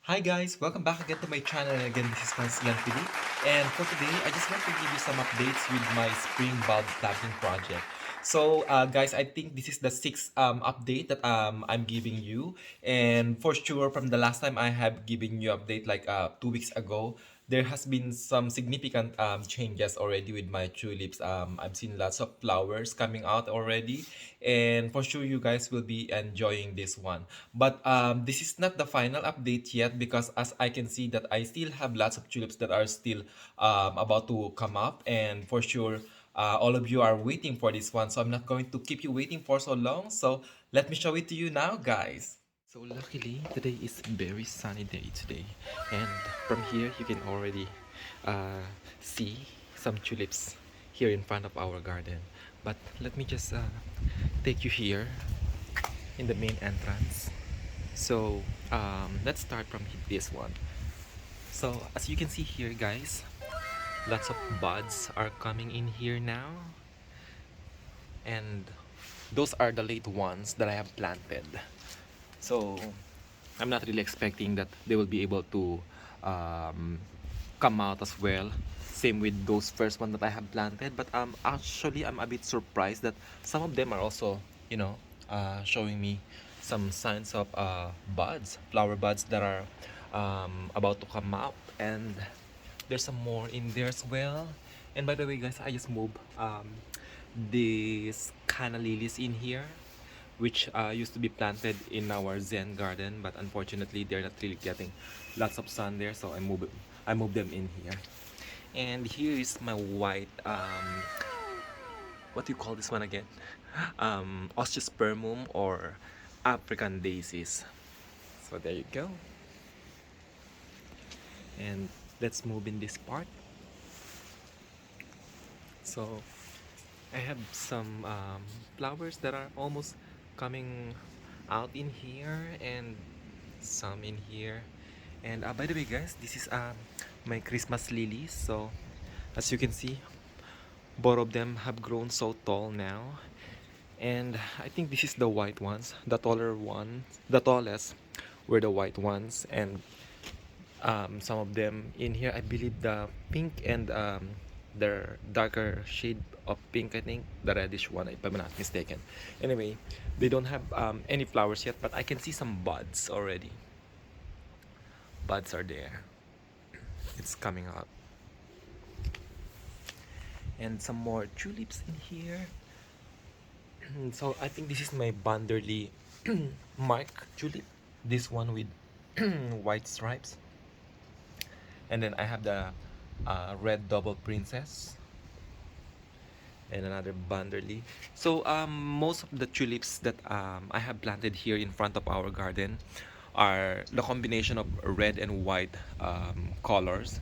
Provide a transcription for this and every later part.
Hi guys, welcome back again to my channel, and again this is once again Philip. And for today, I just want to give you some updates with my spring bulb planting project. Guys, I think this is the sixth update that I'm giving you, and for sure from the last time I have given you update like 2 weeks ago, there has been some significant changes already with my tulips. I've seen lots of flowers coming out already, and for sure you guys will be enjoying this one. But this is not the final update yet, because as I can see that I still have lots of tulips that are still about to come up, and for sure all of you are waiting for this one. So I'm not going to keep you waiting for so long. So let me show it to you now, guys. So luckily today is very sunny day today, and from here you can already uh, see some tulips here in front of our garden. But let me just take you here in the main entrance. Let's start from this one. So as you can see here, guys, lots of buds are coming in here now, and those are the late ones that I have planted. So I'm not really expecting that they will be able to um, come out as well. Same with those first one that I have planted, but actually I'm a bit surprised that some of them are also, showing me some signs of buds, flower buds that are about to come up, and there's some more in there as well. And by the way, guys, I just moved these kind of lilies in here, which used to be planted in our Zen garden, but unfortunately they're not really getting lots of sun there, so I moved them in here. And here is my white what do you call this one again? Osteospermum, or African daisies. So there you go. And let's move in this part. So I have some flowers that are almost coming out in here, and some in here. And by the way, guys, this is my Christmas lilies. So as you can see, both of them have grown so tall now, and I think this is the white ones, the taller one, the tallest were the white ones. And some of them in here, I believe the pink and the darker shade of pink, I think the reddish one, if I'm not mistaken. Anyway, they don't have any flowers yet, but I can see some buds already. Buds are there, it's coming out. And some more tulips in here. So I think this is my Banderly Mark tulip, this one with white stripes. And then I have the red double princess, and another Banderly. So most of the tulips that I have planted here in front of our garden are the combination of red and white colors.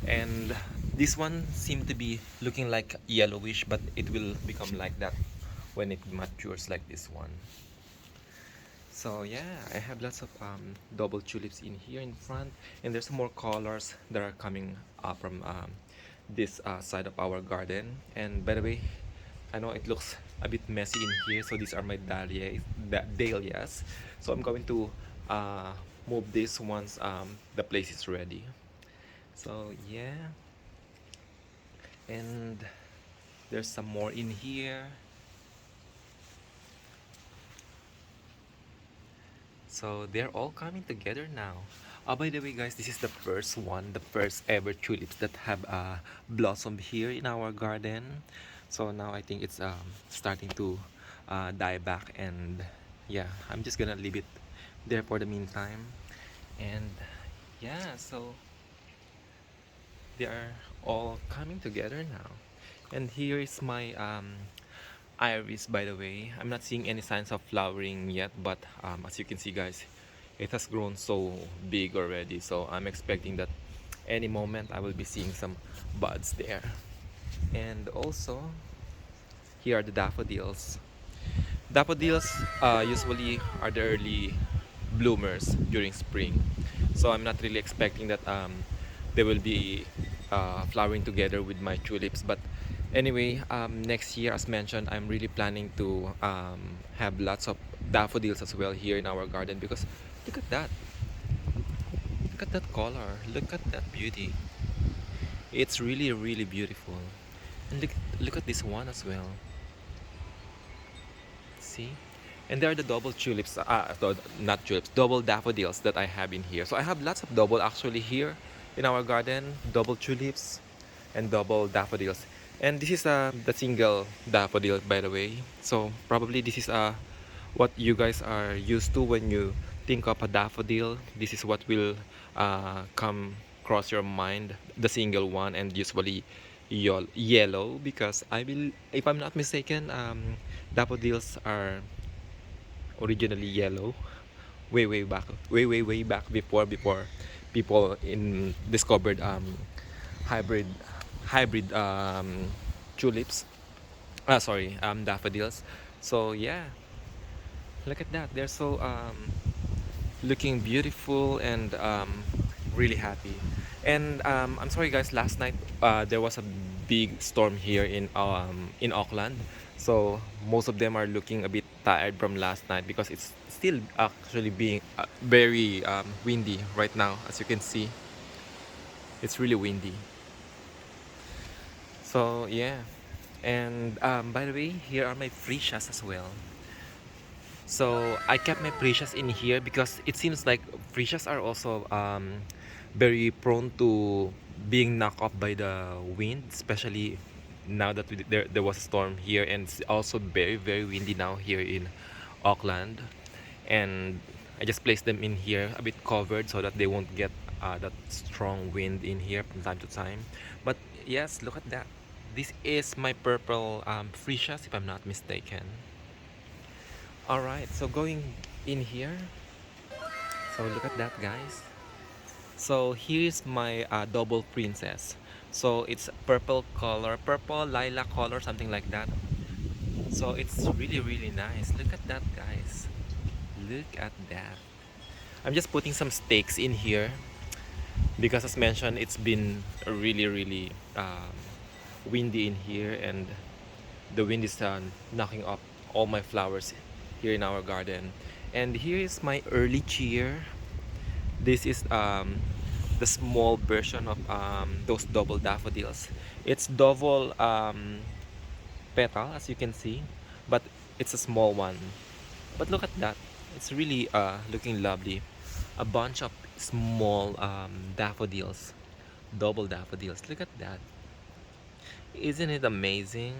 And this one seemed to be looking like yellowish, but it will become like that when it matures, like this one. So yeah, I have lots of double tulips in here in front, and there's some more colors that are coming up from this side of our garden. And by the way, I know it looks a bit messy in here, so these are my dahlias. So I'm going to move this once the place is ready. So yeah, and there's some more in here. So they're all coming together now. By the way, guys, this is the first one, the first ever tulips that have blossomed here in our garden. So now I think it's starting to die back, and yeah, I'm just gonna leave it there for the meantime. And yeah, so they are all coming together now. And here is my iris, by the way. I'm not seeing any signs of flowering yet, but as you can see, guys, it has grown so big already. So I'm expecting that any moment I will be seeing some buds there. And also, here are the daffodils. Daffodils usually are the early bloomers during spring. So I'm not really expecting that they will be flowering together with my tulips. But anyway, next year, as mentioned, I'm really planning to have lots of daffodils as well here in our garden, because look at that. Look at that color. Look at that beauty. It's really, really beautiful. And look at this one as well. See? And there are the double tulips, not tulips, double daffodils that I have in here. So I have lots of double actually here in our garden, double tulips and double daffodils. And this is the single daffodil, by the way. So probably this is what you guys are used to when you think of a daffodil. This is what will come across your mind, the single one, and usually yellow, because I will, if I'm not mistaken, daffodils are originally yellow way back before people in discovered hybrid hybrid tulips, sorry, daffodils. So yeah, look at that, they're so looking beautiful and really happy. And I'm sorry guys, last night there was a big storm here in Auckland. So most of them are looking a bit tired from last night because it's still actually being very windy right now. As you can see, it's really windy. So yeah, and by the way, here are my freesias as well. So I kept my precious in here because it seems like precious are also very prone to being knocked off by the wind, especially now that there was a storm here, and it's also very windy now here in Auckland. And I just placed them in here a bit covered so that they won't get that strong wind in here from time to time. But yes, look at that. This is my purple freesias, if I'm not mistaken. All right, so going in here, so look at that guys. So here's my double princess. So it's purple color, purple lilac color, something like that. So it's really nice. Look at that guys, look at that. I'm just putting some stakes in here because as mentioned, it's been really windy in here, and the wind is knocking up all my flowers here in our garden. And here is my early cheer. This is the small version of those double daffodils. It's double petal, as you can see, but it's a small one. But look at that, it's really looking lovely. A bunch of small daffodils, double daffodils. Look at that, isn't it amazing?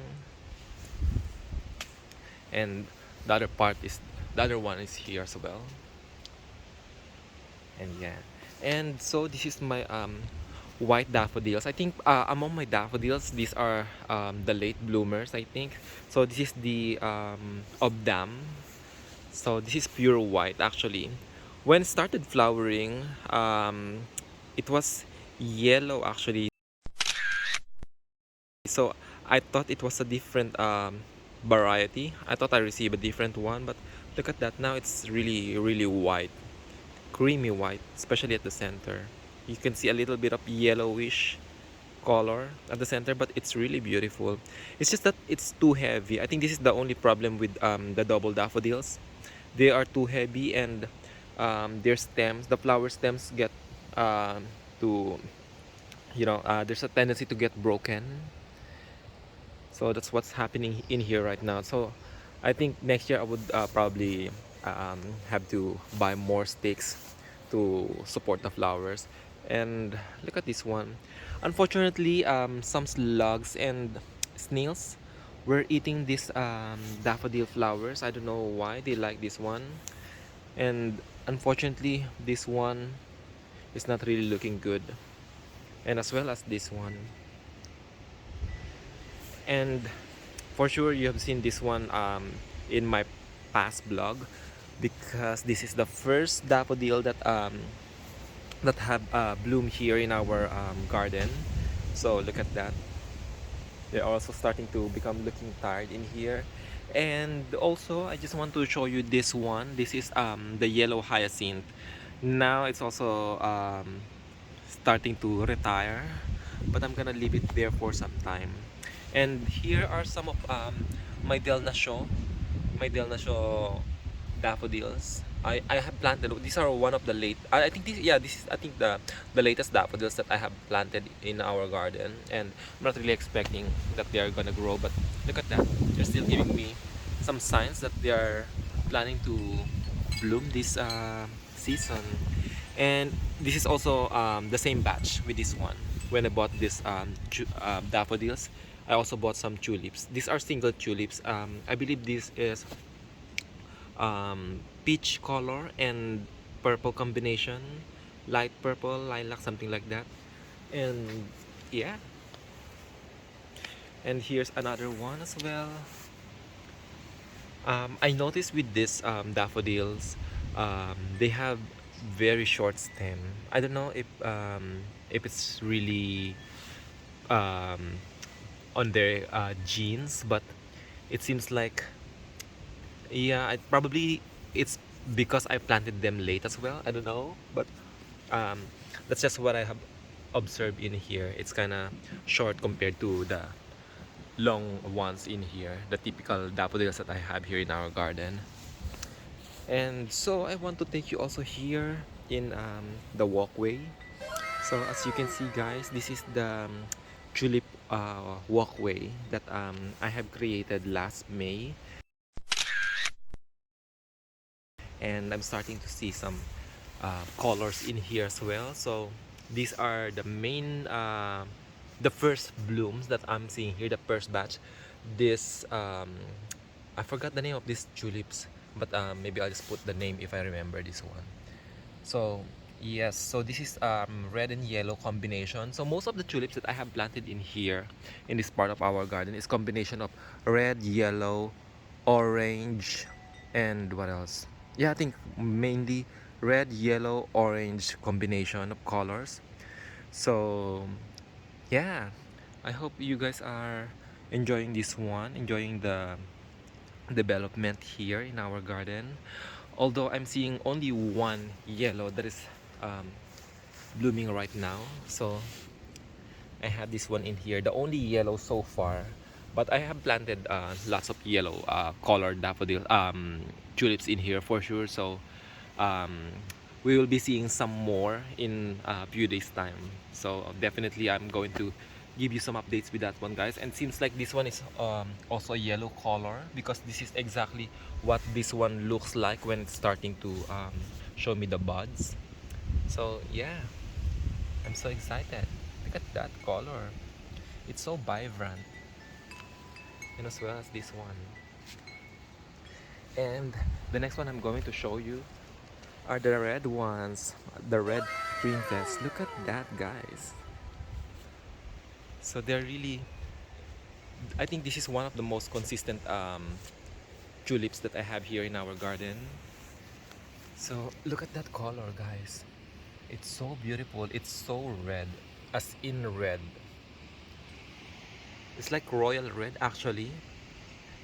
And the other part is, the other one is here as well. And yeah, and so this is my white daffodils. I think among my daffodils, these are the late bloomers, I think. So this is the obdam. So this is pure white actually. When it started flowering, it was yellow actually. So I thought it was a different variety. I thought I received a different one, but look at that, now it's really white, creamy white, especially at the center. You can see a little bit of yellowish color at the center, but it's really beautiful. It's just that it's too heavy. I think this is the only problem with the double daffodils. They are too heavy, and their stems, the flower stems, get to, there's a tendency to get broken. So that's what's happening in here right now. So I think next year I would probably have to buy more sticks to support the flowers. And look at this one. Unfortunately, some slugs and snails were eating these daffodil flowers. I don't know why they like this one. And unfortunately, this one is not really looking good. And as well as this one. And for sure you have seen this one in my past blog, because this is the first daffodil that that have bloom here in our garden. So look at that, they're also starting to become looking tired in here. And also I just want to show you this one. This is the yellow hyacinth. Now it's also starting to retire, but I'm gonna leave it there for some time. And here are some of my Del Nacho daffodils. I have planted. These are one of the late. I think this, yeah, this is, I think, the latest daffodils that I have planted in our garden, and I'm not really expecting that they are gonna grow. But look at that. They're still giving me some signs that they are planning to bloom this season. And this is also the same batch with this one. When I bought this daffodils, I also bought some tulips. These are single tulips. I believe this is peach color and purple combination, light purple, lilac, something like that. And yeah, and here's another one as well. I noticed with this daffodils, they have very short stem. I don't know if it's really um, on their genes, but it seems like, yeah, probably it's because I planted them late as well. I don't know, but um, that's just what I have observed in here. It's kind of short compared to the long ones in here, the typical daffodils that I have here in our garden. And so I want to take you also here in the walkway. So as you can see, guys, this is the tulip walkway that I have created last May, and I'm starting to see some colors in here as well. So these are the main the first blooms that I'm seeing here, the first batch. This I forgot the name of these tulips, but maybe I'll just put the name if I remember this one. So yes, so this is red and yellow combination. So most of the tulips that I have planted in here in this part of our garden is combination of red, yellow, orange, and what else? Yeah, I think mainly red, yellow, orange combination of colors. So yeah, I hope you guys are enjoying this one, enjoying the development here in our garden. Although I'm seeing only one yellow that is um, blooming right now. So I have this one in here, the only yellow so far. But I have planted lots of yellow colored daffodil tulips in here for sure. So um, we will be seeing some more in a few days time. So definitely I'm going to give you some updates with that one, guys. And seems like this one is also a yellow color, because this is exactly what this one looks like when it's starting to show me the buds. So yeah, I'm so excited. Look at that color. It's so vibrant. And as well as this one. And the next one I'm going to show you are the red ones, the red princess. Look at that, guys. So they're really, I think this is one of the most consistent tulips that I have here in our garden. So look at that color, guys. It's so beautiful. It's so red, as in red. It's like royal red actually,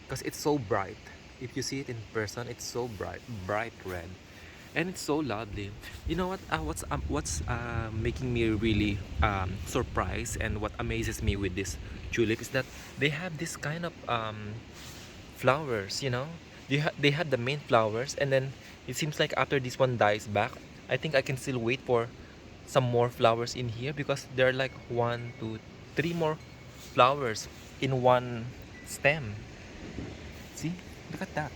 because it's so bright. If you see it in person, it's so bright, bright red, and it's so lovely. You know what? What's making me really surprised, and what amazes me with this tulip is that they have this kind of flowers. You know, they had the main flowers, and then it seems like after this one dies back, I think I can still wait for some more flowers in here, because there are like one, two, three more flowers in one stem. See, look at that.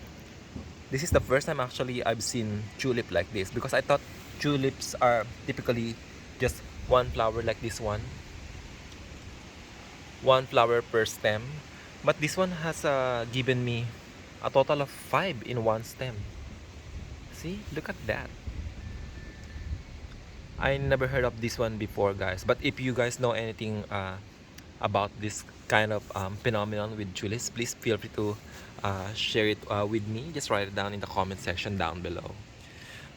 This is the first time actually I've seen tulip like this, because I thought tulips are typically just one flower like this one flower per stem. But this one has given me a total of 5 in one stem. See, look at that. I never heard of this one before, guys. But if you guys know anything about this kind of phenomenon with tulips, please feel free to share it with me. Just write it down in the comment section down below.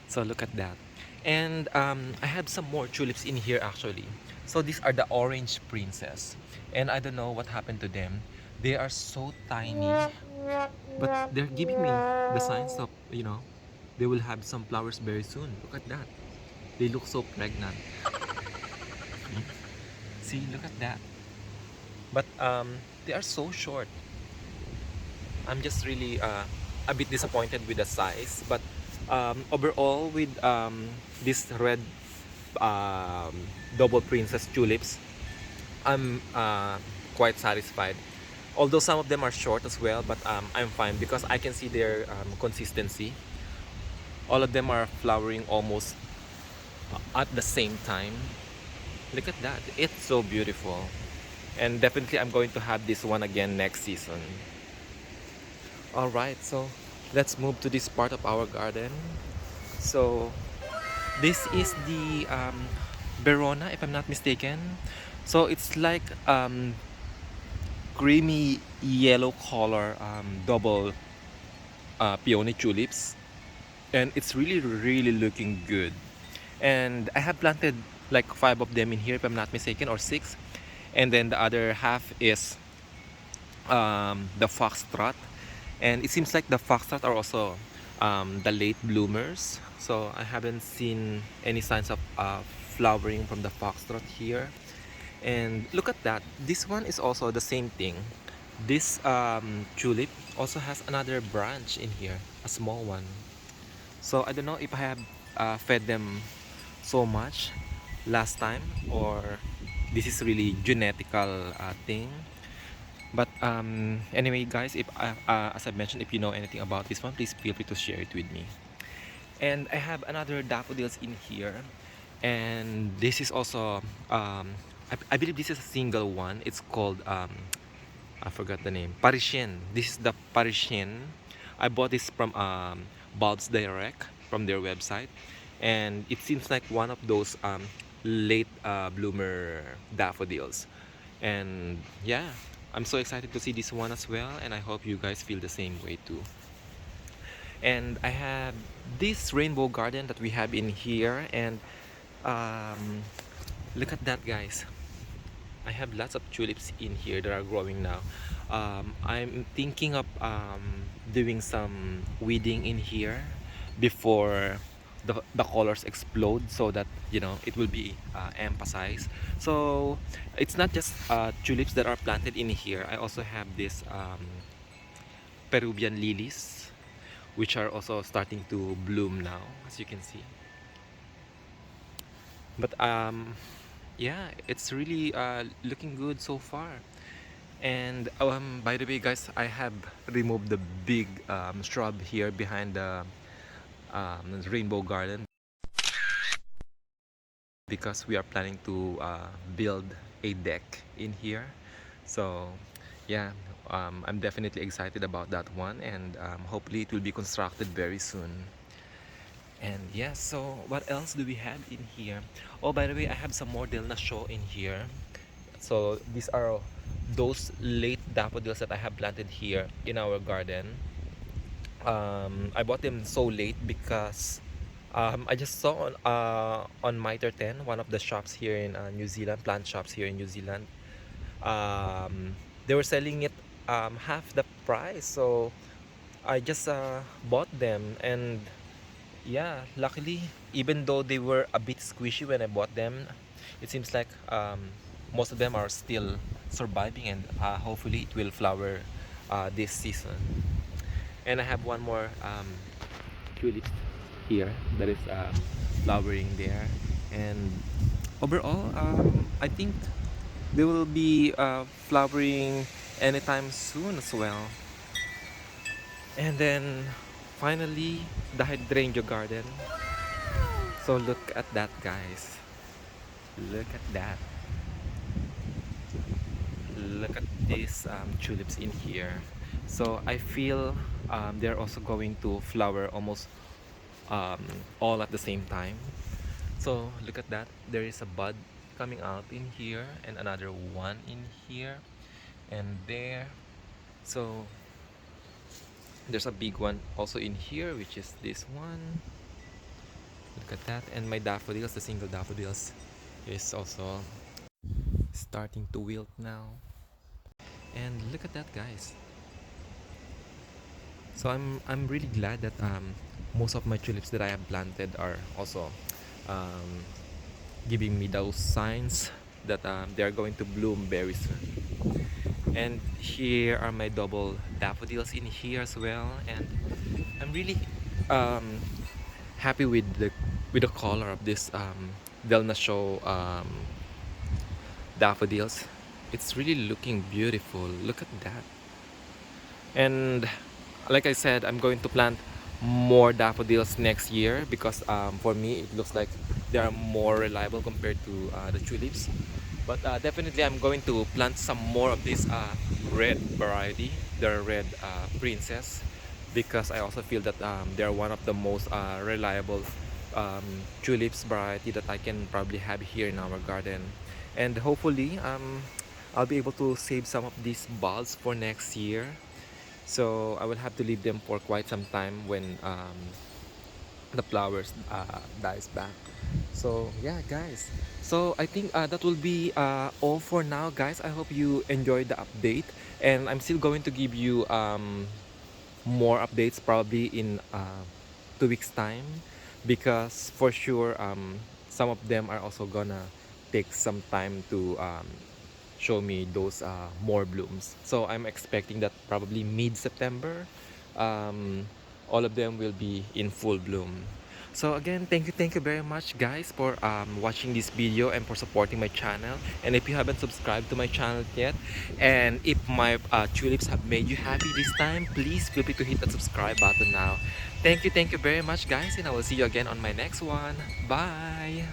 So look at that. And I have some more tulips in here actually. So these are the orange princess. And I don't know what happened to them. They are so tiny, but they're giving me the signs of, they will have some flowers very soon. Look at that. They look so pregnant. See, look at that. But they are so short. I'm just really a bit disappointed with the size, but Overall, with this red um, double princess tulips, I'm quite satisfied. Although some of them are short as well, but I'm fine because I can see their consistency. All of them are flowering almost at the same time. Look at that, it's so beautiful. And definitely I'm going to have this one again next season. Alright, so let's move to this part of our garden. So this is the Verona, if I'm not mistaken. So it's like creamy yellow color double peony tulips, and it's really looking good. And I have planted like 5 of them in here, if I'm not mistaken, or 6. And then the other half is the foxtrot, and it seems like the foxtrot are also the late bloomers. So I haven't seen any signs of flowering from the foxtrot here. And look at that, this one is also the same thing. This tulip also has another branch in here, a small one. So I don't know if I have fed them so much last time, or this is really genetical thing. But anyway, guys, if as I mentioned, if you know anything about this one, please feel free to share it with me. And I have another daffodils in here, and this is also I believe this is a single one. It's called I forgot the name, Parisian. This is the Parisian. I bought this from Bulbs Direct, from their website, and it seems like one of those late bloomer daffodils. And yeah, I'm so excited to see this one as well, and I hope you guys feel the same way too. And I have this rainbow garden that we have in here, and um, look at that, guys. I have lots of tulips in here that are growing now. I'm thinking of doing some weeding in here before the colors explode, so that you know it will be emphasized. So it's not just tulips that are planted in here. I also have this Peruvian lilies, which are also starting to bloom now, as you can see. But yeah, it's really looking good so far. And by the way, guys, I have removed the big shrub here behind the rainbow garden, because we are planning to build a deck in here. So yeah, I'm definitely excited about that one, and hopefully it will be constructed very soon. And yeah, so what else do we have in here? Oh, by the way, I have some more Delnasho in here. So these are those late daffodils that I have planted here in our garden. I bought them so late because I just saw on Mitre 10, one of the shops here in New Zealand, plant shops here in New Zealand. They were selling it half the price, so I just bought them. And yeah, luckily, even though they were a bit squishy when I bought them, it seems like most of them are still surviving, and hopefully it will flower this season. And I have one more tulips here that is flowering there. And overall, I think they will be flowering anytime soon as well. And then finally, the Hydrangea Garden. So look at that, guys. Look at that. Look at these tulips in here. So I feel they're also going to flower almost um, all at the same time. So look at that. There is a bud coming out in here, and another one in here and there. So there's a big one also in here, which is this one. Look at that. And my daffodils, the single daffodils, is also starting to wilt now. And look at that, guys. So I'm really glad that most of my tulips that I have planted are also um, giving me those signs that they are going to bloom very soon. And here are my double daffodils in here as well, and I'm really um, happy with the color of this Del Nasho daffodils. It's really looking beautiful. Look at that. And like I said, I'm going to plant more daffodils next year because for me it looks like they are more reliable compared to the tulips. But definitely I'm going to plant some more of this red variety, the red princess, because I also feel that they're one of the most reliable um, tulips variety that I can probably have here in our garden. And hopefully I'll be able to save some of these bulbs for next year, so I will have to leave them for quite some time when the flowers dies back. So yeah, guys, so I think that will be all for now, guys. I hope you enjoyed the update, and I'm still going to give you more updates probably in 2 weeks time, because for sure some of them are also gonna take some time to show me those more blooms. So I'm expecting that probably mid-September, um, all of them will be in full bloom. So again, thank you very much, guys, for watching this video and for supporting my channel. And if you haven't subscribed to my channel yet, and if my tulips have made you happy this time, please feel free to hit that subscribe button now. Thank you very much, guys, and I will see you again on my next one. Bye.